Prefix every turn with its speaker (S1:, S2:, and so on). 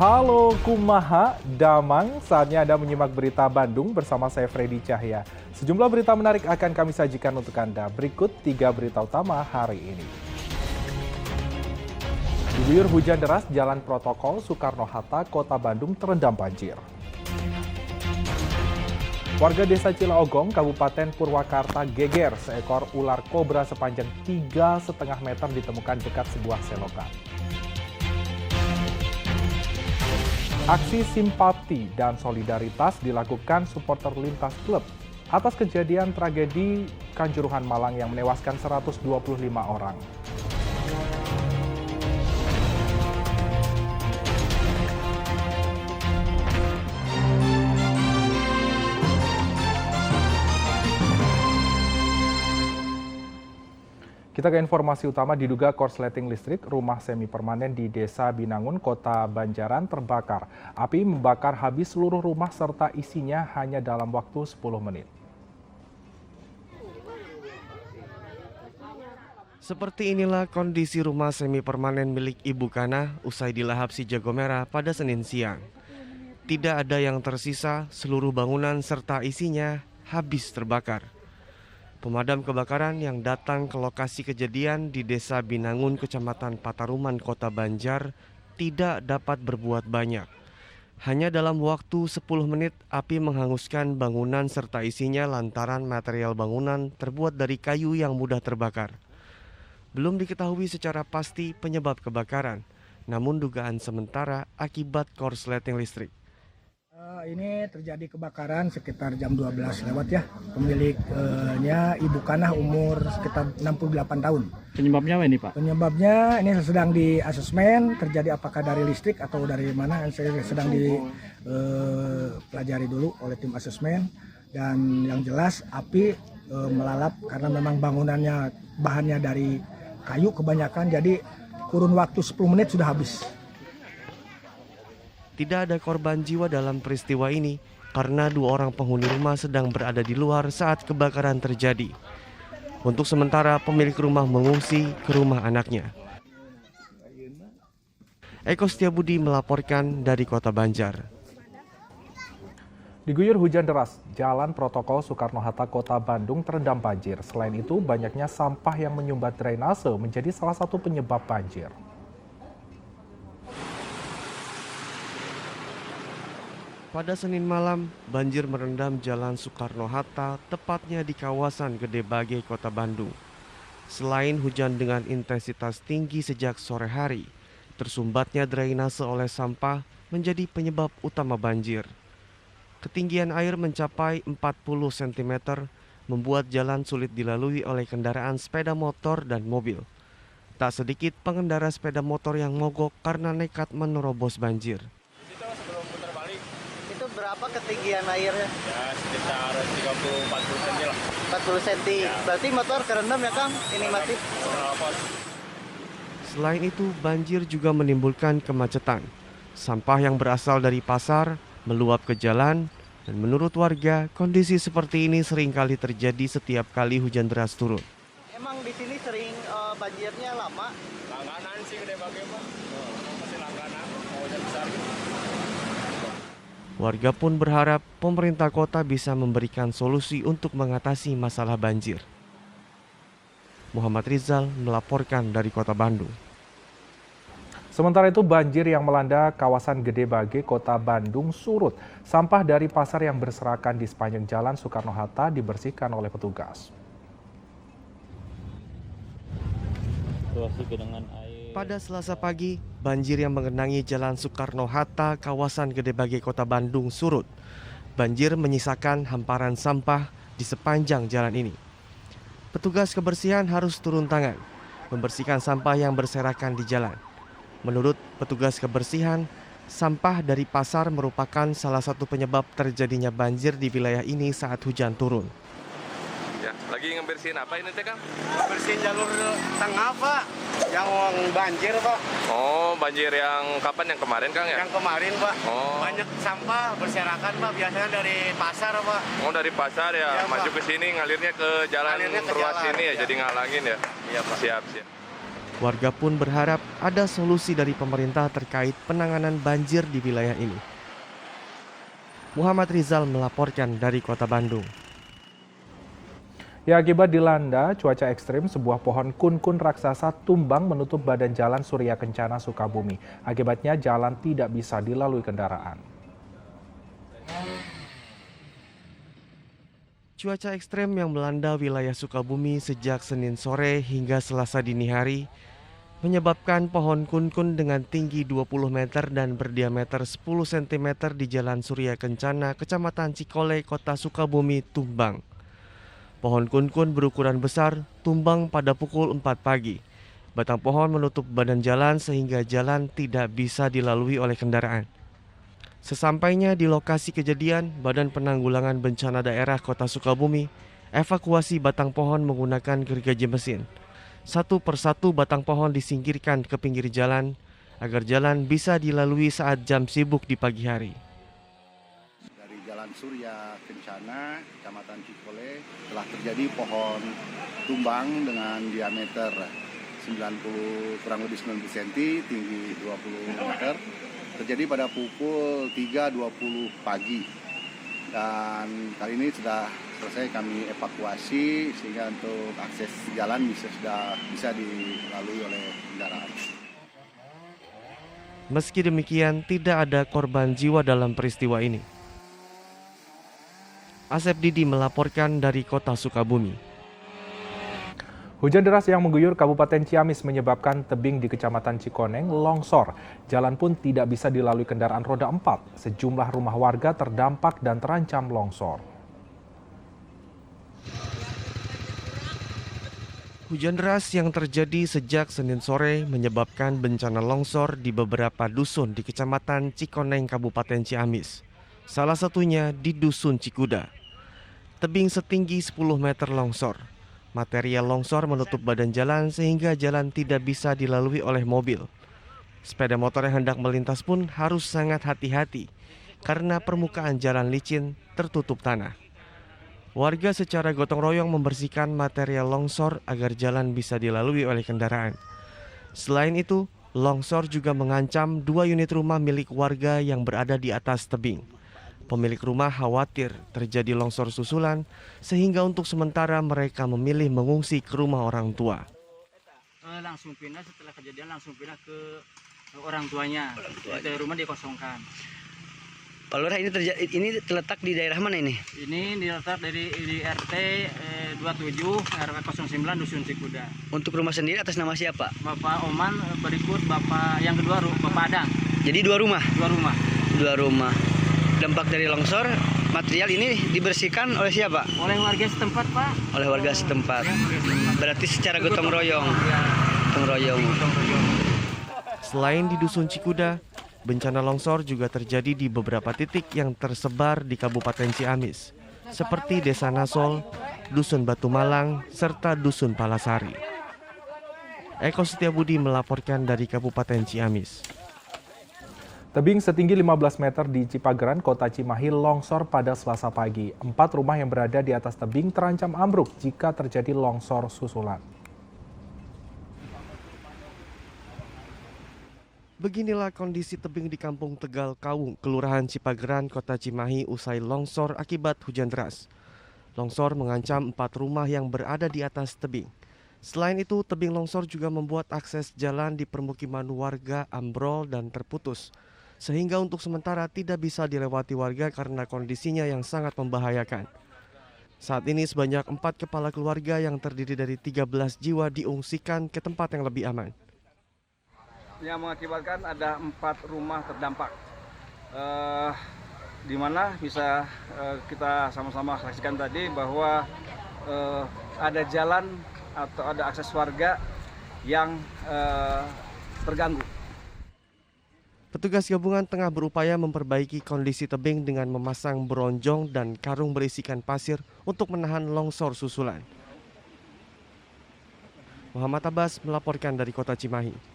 S1: Halo kumaha, damang, saatnya Anda menyimak berita Bandung bersama saya Freddy Cahya. Sejumlah berita menarik akan kami sajikan untuk Anda. Berikut 3 berita utama hari ini. Diguyur hujan deras, Jalan Protokol Soekarno-Hatta, Kota Bandung terendam banjir. Warga Desa Cilaogong, Kabupaten Purwakarta geger seekor ular kobra sepanjang 3,5 meter ditemukan dekat sebuah selokan. Aksi simpati dan solidaritas dilakukan supporter lintas klub atas kejadian tragedi Kanjuruhan Malang yang menewaskan 125 orang. Kita ke informasi utama, diduga korsleting listrik rumah semi permanen di Desa Binangun, Kota Banjaran terbakar. Api membakar habis seluruh rumah serta isinya hanya dalam waktu 10 menit.
S2: Seperti inilah kondisi rumah semi permanen milik Ibu Kana usai dilahap si jago merah pada Senin siang. Tidak ada yang tersisa, seluruh bangunan serta isinya habis terbakar. Pemadam kebakaran yang datang ke lokasi kejadian di Desa Binangun, Kecamatan Pataruman, Kota Banjar, tidak dapat berbuat banyak. Hanya dalam waktu 10 menit, api menghanguskan bangunan serta isinya lantaran material bangunan terbuat dari kayu yang mudah terbakar. Belum diketahui secara pasti penyebab kebakaran, namun dugaan sementara akibat korsleting listrik.
S3: Ini terjadi kebakaran sekitar jam 12 lewat ya. Pemiliknya Ibu Kanah umur sekitar 68 tahun.
S4: Penyebabnya apa ini Pak?
S3: Penyebabnya ini sedang di asesmen, terjadi apakah dari listrik atau dari mana, sedang dipelajari dulu oleh tim asesmen. Dan yang jelas api melalap karena memang bangunannya bahannya dari kayu kebanyakan, jadi kurun waktu 10 menit sudah habis.
S2: Tidak ada korban jiwa dalam peristiwa ini karena 2 orang penghuni rumah sedang berada di luar saat kebakaran terjadi. Untuk sementara pemilik rumah mengungsi ke rumah anaknya. Eko Setiabudi melaporkan dari Kota Banjar.
S1: Diguyur hujan deras, Jalan Protokol Soekarno-Hatta, Kota Bandung terendam banjir. Selain itu, banyaknya sampah yang menyumbat drainase menjadi salah satu penyebab banjir.
S2: Pada Senin malam, banjir merendam Jalan Soekarno-Hatta, tepatnya di kawasan Gede Bage, Kota Bandung. Selain hujan dengan intensitas tinggi sejak sore hari, tersumbatnya drainase oleh sampah menjadi penyebab utama banjir. Ketinggian air mencapai 40 cm, membuat jalan sulit dilalui oleh kendaraan sepeda motor dan mobil. Tak sedikit pengendara sepeda motor yang mogok karena nekat menerobos banjir.
S5: Berapa ketinggian airnya?
S6: Ya sekitar 30-40 cm lah.
S5: 40 cm. Ya. Berarti motor kerendam ya Kang? Ini mati.
S2: Selain itu, banjir juga menimbulkan kemacetan. Sampah yang berasal dari pasar meluap ke jalan, dan menurut warga, kondisi seperti ini seringkali terjadi setiap kali hujan deras turun.
S5: Emang di sini sering banjirnya lama?
S6: Langganan sih Gede Bage Pak. Masih langganan, mau hujan besar.
S2: Warga pun berharap pemerintah kota bisa memberikan solusi untuk mengatasi masalah banjir. Muhammad Rizal melaporkan dari Kota Bandung.
S1: Sementara itu, banjir yang melanda kawasan Gede Bage, Kota Bandung surut. Sampah dari pasar yang berserakan di sepanjang Jalan Soekarno-Hatta dibersihkan oleh petugas.
S2: Pada Selasa pagi, banjir yang mengenangi Jalan Soekarno-Hatta, kawasan Gede Bage, Kota Bandung surut. Banjir menyisakan hamparan sampah di sepanjang jalan ini. Petugas kebersihan harus turun tangan, membersihkan sampah yang berserakan di jalan. Menurut petugas kebersihan, sampah dari pasar merupakan salah satu penyebab terjadinya banjir di wilayah ini saat hujan turun.
S7: Ya, lagi ngebersihin apa ini teh Kang?
S5: Bersihin jalur tengah Pak. Yang banjir Pak.
S7: Oh, banjir yang kapan? Yang kemarin Kang ya?
S5: Yang kemarin Pak.
S7: Oh.
S5: Banyak sampah berserakan Pak. Biasanya dari pasar Pak.
S7: Oh, dari pasar ya,
S5: Ya,
S7: maju
S5: Pak.
S7: ke sini ngalirnya ke jalan
S5: Ngalirnya ke
S7: ruas
S5: jalan,
S7: ini ya,
S5: ya.
S7: jadi ngalangin ya?
S5: Iya Pak.
S7: Siap.
S2: Warga pun berharap ada solusi dari pemerintah terkait penanganan banjir di wilayah ini. Muhammad Rizal melaporkan dari Kota Bandung.
S1: Ya, akibat dilanda cuaca ekstrim, sebuah pohon kun-kun raksasa tumbang menutup badan jalan Surya Kencana Sukabumi. Akibatnya jalan tidak bisa dilalui kendaraan.
S2: Cuaca ekstrem yang melanda wilayah Sukabumi sejak Senin sore hingga Selasa dini hari menyebabkan pohon kun-kun dengan tinggi 20 meter dan berdiameter 10 cm di Jalan Surya Kencana, Kecamatan Cikole, Kota Sukabumi tumbang. Pohon kun-kun berukuran besar tumbang pada pukul 4 pagi. Batang pohon menutup badan jalan sehingga jalan tidak bisa dilalui oleh kendaraan. Sesampainya di lokasi kejadian, Badan Penanggulangan Bencana Daerah Kota Sukabumi evakuasi batang pohon menggunakan gergaji mesin. Satu persatu batang pohon disingkirkan ke pinggir jalan agar jalan bisa dilalui saat jam sibuk di pagi hari.
S4: Dari Jalan Surya Kencana, Kecamatan Cikole, telah terjadi pohon tumbang dengan diameter kurang lebih 90 cm, tinggi 20 meter. Terjadi pada pukul 3.20 pagi. Dan kali ini sudah selesai kami evakuasi sehingga untuk akses jalan sudah bisa dilalui oleh kendaraan.
S2: Meski demikian, tidak ada korban jiwa dalam peristiwa ini. Asep Didi melaporkan dari Kota Sukabumi.
S1: Hujan deras yang mengguyur Kabupaten Ciamis menyebabkan tebing di Kecamatan Cikoneng longsor. Jalan pun tidak bisa dilalui kendaraan roda 4. Sejumlah rumah warga terdampak dan terancam longsor.
S2: Hujan deras yang terjadi sejak Senin sore menyebabkan bencana longsor di beberapa dusun di Kecamatan Cikoneng, Kabupaten Ciamis. Salah satunya di Dusun Cikuda. Tebing setinggi 10 meter longsor. Material longsor menutup badan jalan sehingga jalan tidak bisa dilalui oleh mobil. Sepeda motor yang hendak melintas pun harus sangat hati-hati karena permukaan jalan licin tertutup tanah. Warga secara gotong royong membersihkan material longsor agar jalan bisa dilalui oleh kendaraan. Selain itu, longsor juga mengancam 2 unit rumah milik warga yang berada di atas tebing. Pemilik rumah khawatir terjadi longsor susulan sehingga untuk sementara mereka memilih mengungsi ke rumah orang tua.
S8: Langsung pindah setelah kejadian langsung pindah ke orang tuanya. Itu rumah dikosongkan.
S9: Pak Lurah, ini terletak di daerah mana ini?
S8: Ini diletak di RT 27 RW 09 Dusun Cikuda.
S9: Untuk rumah sendiri atas nama siapa?
S8: Bapak Oman, berikut Bapak yang kedua Bapak Adang.
S9: Jadi 2 rumah?
S8: 2 rumah.
S9: 2 rumah. Dampak dari longsor, material ini dibersihkan oleh siapa?
S8: Oleh warga setempat, Pak.
S9: Oleh warga setempat. Berarti secara gotong royong. Gotong royong.
S2: Selain di Dusun Cikuda, bencana longsor juga terjadi di beberapa titik yang tersebar di Kabupaten Ciamis, seperti Desa Nasol, Dusun Batu Malang, serta Dusun Palasari. Eko Setiabudi melaporkan dari Kabupaten Ciamis.
S1: Tebing setinggi 15 meter di Cipageran, Kota Cimahi longsor pada Selasa pagi. 4 rumah yang berada di atas tebing terancam ambruk jika terjadi longsor susulan.
S2: Beginilah kondisi tebing di Kampung Tegal Kawung, Kelurahan Cipageran, Kota Cimahi usai longsor akibat hujan deras. Longsor mengancam 4 rumah yang berada di atas tebing. Selain itu, tebing longsor juga membuat akses jalan di permukiman warga ambrol dan terputus, sehingga untuk sementara tidak bisa dilewati warga karena kondisinya yang sangat membahayakan. Saat ini sebanyak 4 kepala keluarga yang terdiri dari 13 jiwa diungsikan ke tempat yang lebih aman.
S6: Yang mengakibatkan ada 4 rumah terdampak, di mana bisa kita sama-sama saksikan tadi bahwa ada jalan atau ada akses warga yang terganggu.
S2: Petugas gabungan tengah berupaya memperbaiki kondisi tebing dengan memasang bronjong dan karung berisikan pasir untuk menahan longsor susulan. Muhammad Abbas melaporkan dari Kota Cimahi.